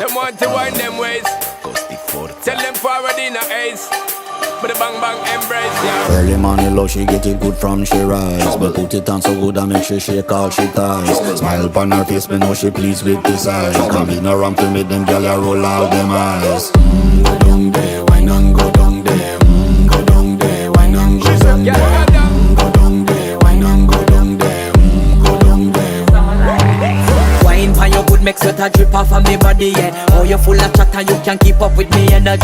Them want to wind them ways. Tell them forward in a ace. But the bang bang embrace, yeah. Early morning love, she get it good from she rise. But put it on so good and make she shake all she ties. Smile upon her face, me know she pleased with this eyes. Come in around to make them gyal a roll out them eyes. Go down there, wine and go down there. Go down there, wine and go down there. Go down there, wine and go down there. Go down there. Wine pan your good, make sweat a drip off of me body, yeah. Oh, you full of chatter, you can't keep up with me energy.